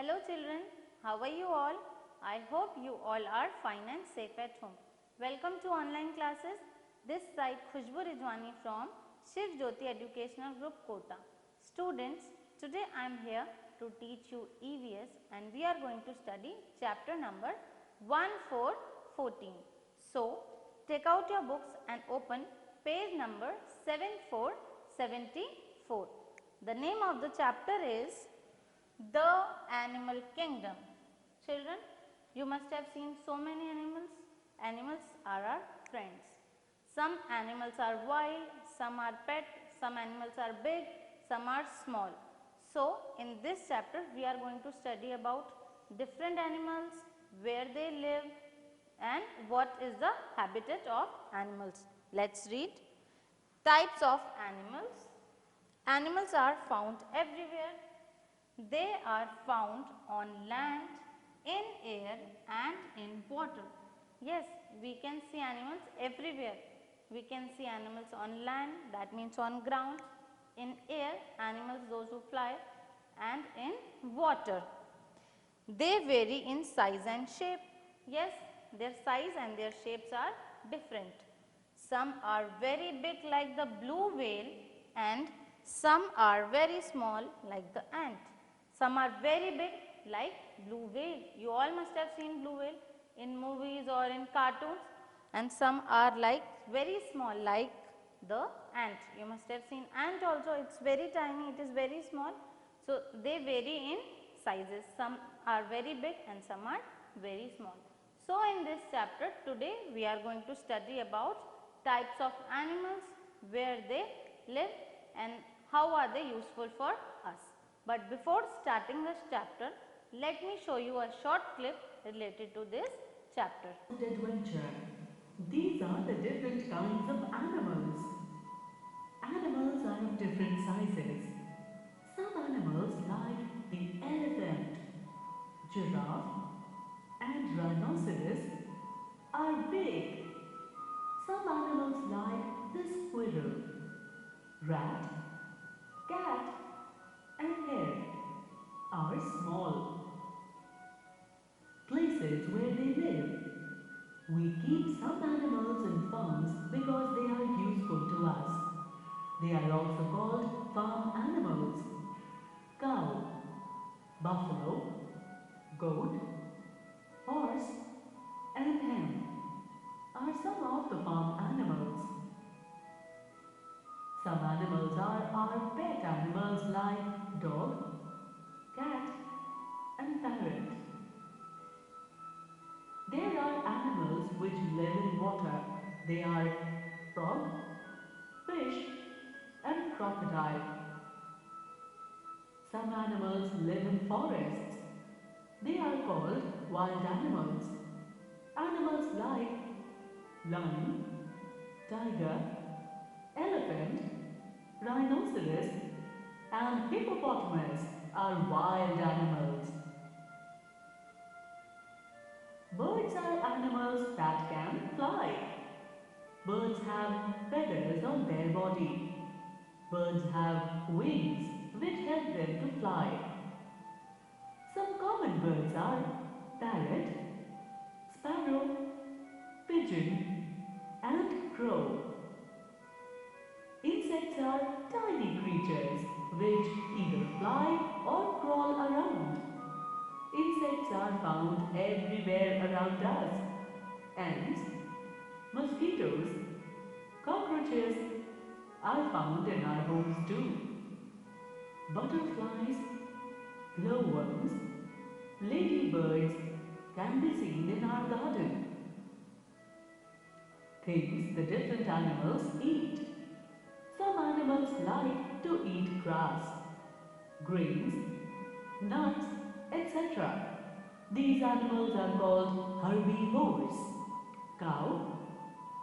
Hello children, how are you all? I hope you all are fine and safe at home. Welcome to online classes. This side Khushbu Rijwani from Shiv Jyoti Educational Group Kota. Students, today I am here to teach you EVS and we are going to study chapter number 1414. So, take out your books and open page number 7474. The name of the chapter is The Animal Kingdom. Children, you must have seen so many animals. Animals are our friends. Some animals are wild, some are pet, some animals are big, some are small. So, in this chapter, we are going to study about different animals, where they live and what is the habitat of animals. Let's read. Types of animals. Animals are found everywhere. They are found on land, in air and in water. Yes, we can see animals everywhere. We can see animals on land, that means on ground, in air, animals those who fly, and in water. They vary in size and shape. Yes, their size and their shapes are different. Some are very big like the blue whale and some are very small like the ant. Some are very big like blue whale. You all must have seen blue whale in movies or in cartoons, and some are like very small like the ant. You must have seen ant also. It's very tiny, it is very small. So, they vary in sizes. Some are very big and some are very small. So, in this chapter today we are going to study about types of animals, where they live and how are they useful for us. But before starting this chapter, let me show you a short clip related to this chapter. Adventure. These are the different kinds of animals. Animals are of different sizes. Some animals like the elephant, giraffe and rhinoceros are big. Some animals like the squirrel, rat, cat and hare are small. Places where they live. We keep some animals in farms because they are useful to us. They are also called farm animals. Cow, buffalo, goat, horse and hen are some of the farm animals. Some animals are our pet animals like dog, cat and parrot. There are animals which live in water. They are frog, fish and crocodile. Some animals live in forests. They are called wild animals. Animals like lion, tiger, elephant, rhinoceros and hippopotamus are wild animals. Birds are animals that can fly. Birds have feathers on their body. Birds have wings which help them to fly. Some common birds are parrot, sparrow, pigeon and crow. Insects are tiny creatures which either fly or crawl around. Insects are found everywhere around us. Ants, mosquitoes, cockroaches are found in our homes too. Butterflies, glowworms, ladybirds can be seen in our garden. Things the different animals eat. Some animals like to eat grass, grains, nuts, etc. These animals are called herbivores. Cow,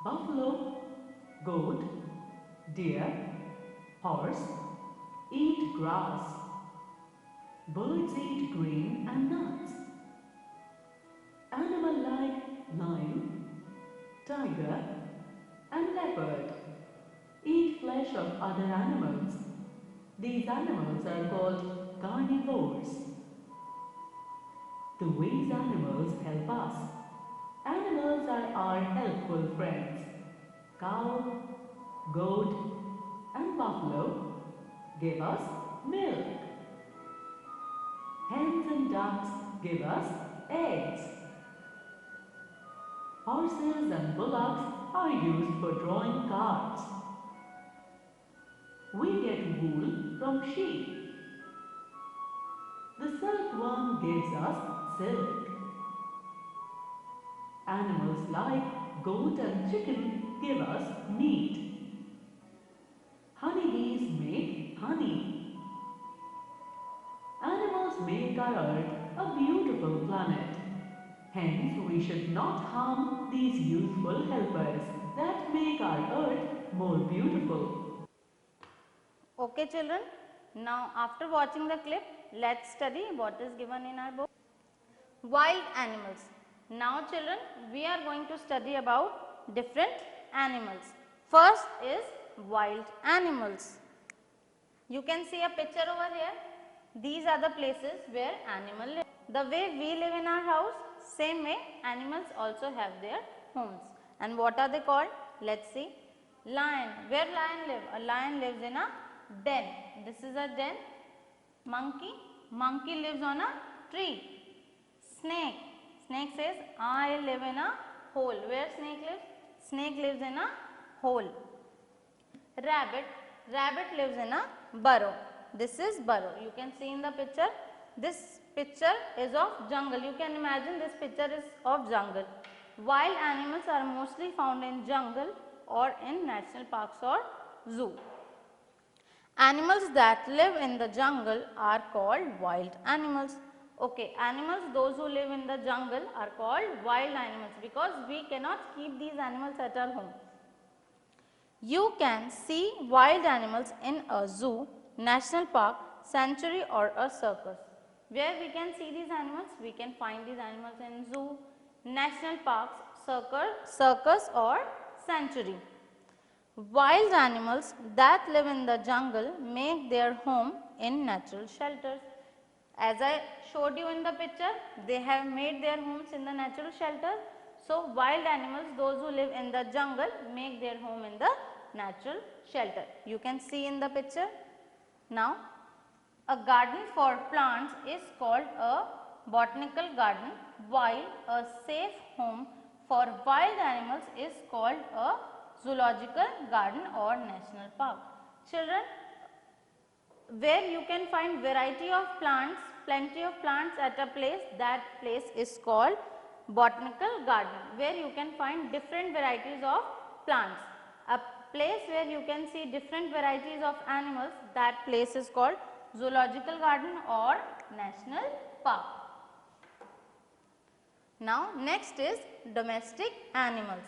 buffalo, goat, deer, horse eat grass. Birds eat grain and nuts. Animals like lion, tiger and leopard eat flesh of other animals. These animals are called carnivores. The ways animals help us. Animals are our helpful friends. Cow, goat, and buffalo give us milk. Hens and ducks give us eggs. Horses and bullocks are used for drawing carts. We get wool from sheep. The silkworm gives us silk. Animals like goat and chicken give us meat. Honeybees make honey. Animals make our earth a beautiful planet. Hence, we should not harm these useful helpers that make our earth more beautiful. Okay children, now after watching the clip, let's study what is given in our book. Wild animals. Now children, we are going to study about different animals. First is wild animals. You can see a picture over here. These are the places where animals live. The way we live in our house, same way animals also have their homes. And what are they called? Let's see. Lion. Where lion live? A lion lives in a den. This is a den. Monkey. Monkey lives on a tree. Snake. Snake says, I live in a hole. Where snake lives? Snake lives in a hole. Rabbit. Rabbit lives in a burrow. This is burrow. You can see in the picture. This picture is of jungle. You can imagine this picture is of jungle. Wild animals are mostly found in jungle or in national parks or zoo. Animals that live in the jungle are called wild animals. Okay, animals those who live in the jungle are called wild animals because we cannot keep these animals at our home. You can see wild animals in a zoo, national park, sanctuary or a circus. Where we can see these animals? We can find these animals in zoo, national parks, circus or sanctuary. Wild animals that live in the jungle make their home in natural shelters. As I showed you in the picture, they have made their homes in the natural shelter. So, wild animals, those who live in the jungle, make their home in the natural shelter. You can see in the picture. Now, a garden for plants is called a botanical garden, while a safe home for wild animals is called a zoological garden or national park. Children, where you can find variety of plants, plenty of plants at a place, that place is called botanical garden, where you can find different varieties of plants. A place where you can see different varieties of animals, that place is called zoological garden or national park. Now, next is domestic animals.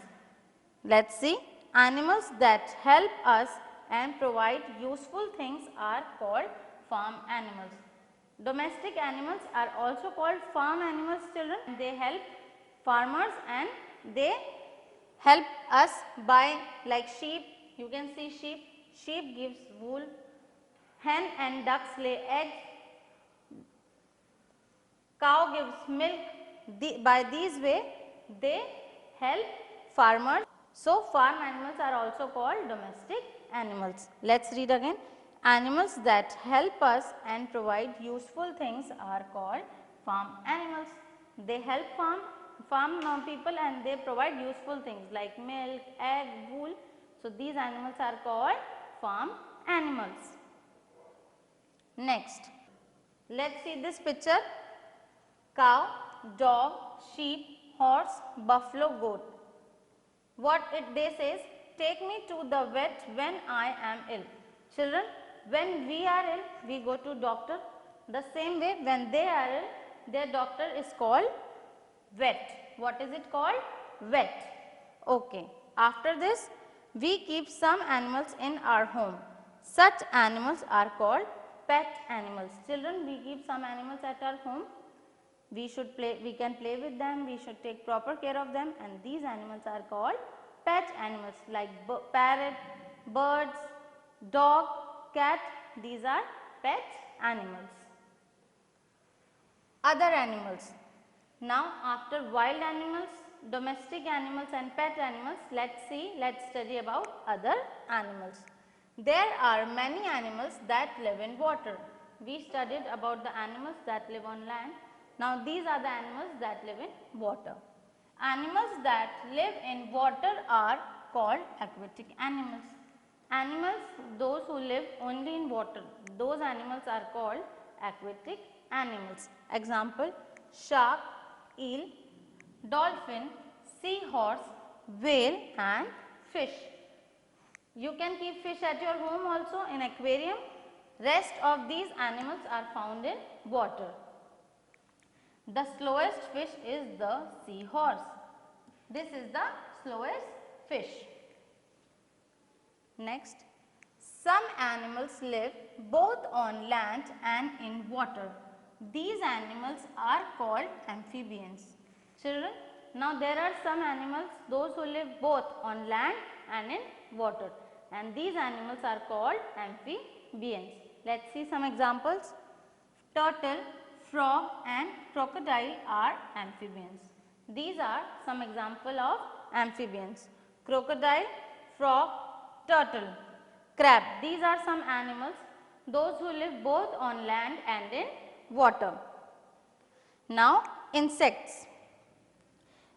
Let's see. Animals that help us and provide useful things are called farm animals. Domestic animals are also called farm animals, children. They help farmers and they help us by, like sheep. You can see sheep. Sheep gives wool. Hen and ducks lay eggs. Cow gives milk. By these way, they help farmers. So, farm animals are also called domestic animals. Let's read again. Animals that help us and provide useful things are called farm animals. They help farm people and they provide useful things like milk, egg, wool. So, these animals are called farm animals. Next, let's see this picture. Cow, dog, sheep, horse, buffalo, goat. What they says, take me to the vet when I am ill. Children, when we are ill, we go to doctor. The same way, when they are ill, their doctor is called vet. What is it called? Vet. Okay. After this, we keep some animals in our home. Such animals are called pet animals. Children, we keep some animals at our home. We can play with them, we should take proper care of them, and these animals are called pet animals like parrot, birds, dog, cat. These are pet animals. Other animals. Now after wild animals, domestic animals and pet animals, let's study about other animals. There are many animals that live in water. We studied about the animals that live on land. Now these are the animals that live in water. Animals that live in water are called aquatic animals. Animals, those who live only in water, those animals are called aquatic animals. Example, shark, eel, dolphin, seahorse, whale and fish. You can keep fish at your home also in aquarium. Rest of these animals are found in water. The slowest fish is the seahorse. This is the slowest fish. Next, some animals live both on land and in water. These animals are called amphibians. Children, now there are some animals, those who live both on land and in water, and these animals are called amphibians. Let's see some examples. Turtle, frog and crocodile are amphibians. These are some example of amphibians. Crocodile, frog, turtle, crab. These are some animals, those who live both on land and in water. Now insects.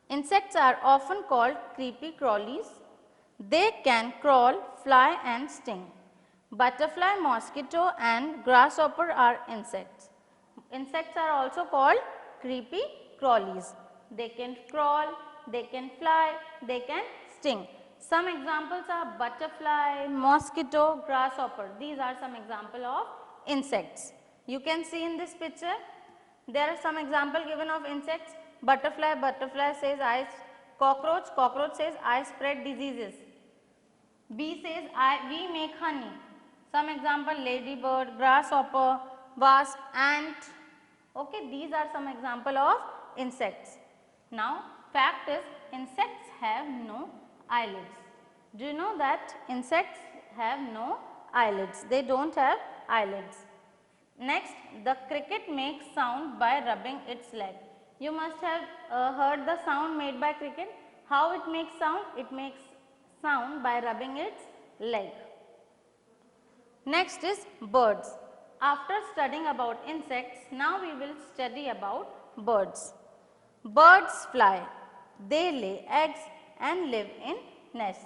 Insects are often called creepy crawlies. They can crawl, fly and sting. Butterfly, mosquito and grasshopper are insects. Insects are also called creepy crawlies. They can crawl, they can fly, they can sting. Some examples are butterfly, mosquito, grasshopper. These are some example of insects. You can see in this picture, there are some example given of insects. Butterfly, butterfly says I, cockroach, cockroach says I spread diseases. Bee says we make honey. Some example, ladybird, grasshopper, wasp, ant. Okay, these are some example of insects. Now fact is, insects have no eyelids. Do you know that insects have no eyelids? They don't have eyelids. Next, the cricket makes sound by rubbing its leg. You must have heard the sound made by cricket. How it makes sound? It makes sound by rubbing its leg. Next is birds. After studying about insects, now we will study about birds. Birds fly. They lay eggs and live in nests.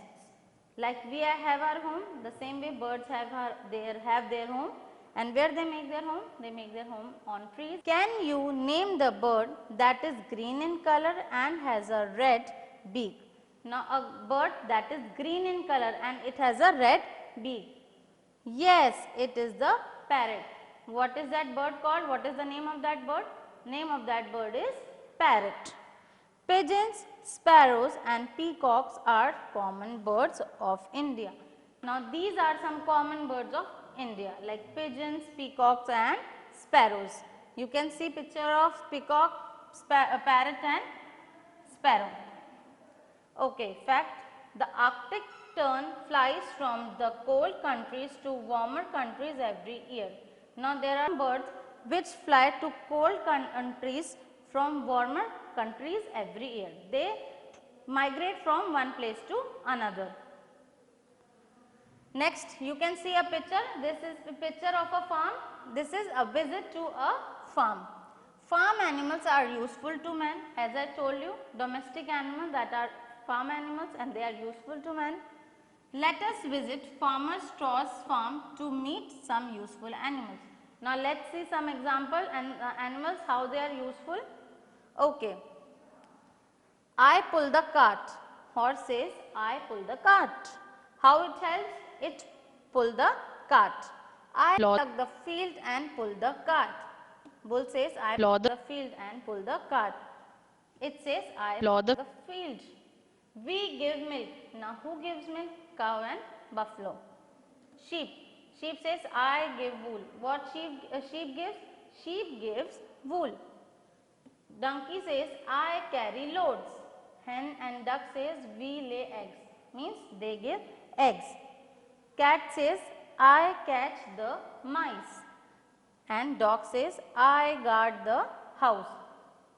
Like we have our home, the same way birds have their home. And where they make their home? They make their home on trees. Can you name the bird that is green in color and has a red beak? Now a bird that is green in color and it has a red beak. Yes, it is the parrot. What is that bird called? What is the name of that bird? Name of that bird is parrot. Pigeons, sparrows and peacocks are common birds of India. Now these are some common birds of India like pigeons, peacocks and sparrows. You can see picture of peacock, parrot and sparrow. Okay, fact, the Arctic tern flies from the cold countries to warmer countries every year. Now there are birds which fly to cold countries from warmer countries every year. They migrate from one place to another. Next, you can see a picture. This is a picture of a farm. This is a visit to a farm. Farm animals are useful to man. As I told you, domestic animals that are farm animals and they are useful to man. Let us visit Farmer Straw's farm to meet some useful animals. Now let us see some example and animals how they are useful. Okay. I pull the cart. Horse says I pull the cart. How it helps? It pull the cart. I plough the field and pull the cart. Bull says I plough the field and pull the cart. It says I plough the field. We give milk. Now who gives milk? Cow and buffalo. Sheep. Sheep says I give wool. What sheep gives? Sheep gives wool. Donkey says I carry loads. Hen and duck says we lay eggs. Means they give eggs. Cat says I catch the mice. And dog says I guard the house.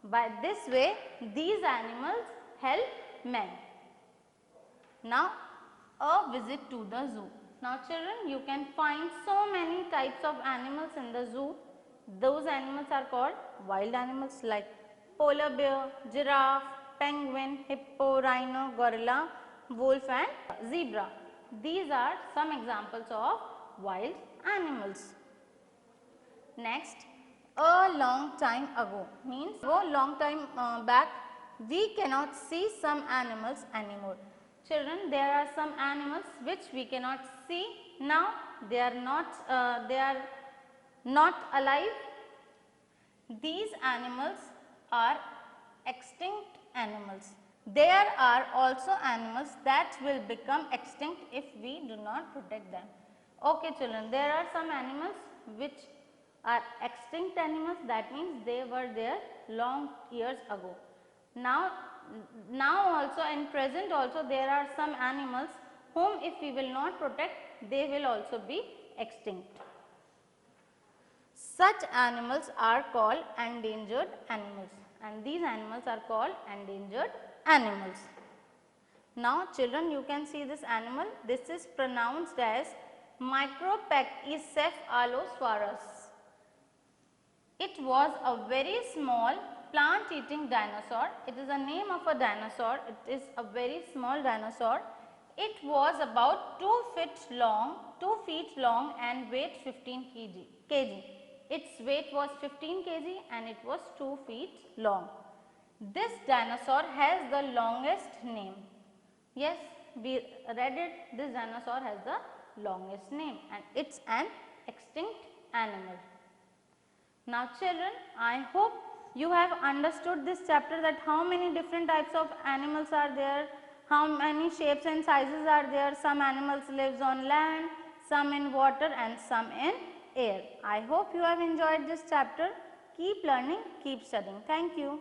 By this way, these animals help men. Now, a visit to the zoo. Now children, you can find so many types of animals in the zoo. Those animals are called wild animals like polar bear, giraffe, penguin, hippo, rhino, gorilla, wolf and zebra. These are some examples of wild animals. Next, a long time ago means long time back we cannot see some animals anymore. Children, there are some animals which we cannot see now. They are not alive. These animals are extinct animals. There are also animals that will become extinct if we do not protect them. Okay children, there are some animals which are extinct animals, that means they were there long years ago. Now also in present also there are some animals whom if we will not protect, they will also be extinct. Such animals are called endangered animals, and these animals are called endangered animals. Now children, you can see this animal. This is pronounced as Micropachycephalosaurus. It was a very small plant eating dinosaur. It is a name of a dinosaur. It is a very small dinosaur. It was about 2 feet long and weighed 15 kg. Its weight was 15 kg and it was 2 feet long. This dinosaur has the longest name. Yes, we read it. This dinosaur has the longest name and it's an extinct animal. Now children, I hope you have understood this chapter, that how many different types of animals are there, how many shapes and sizes are there. Some animals lives on land, some in water and some in air. I hope you have enjoyed this chapter. Keep learning, keep studying. Thank you.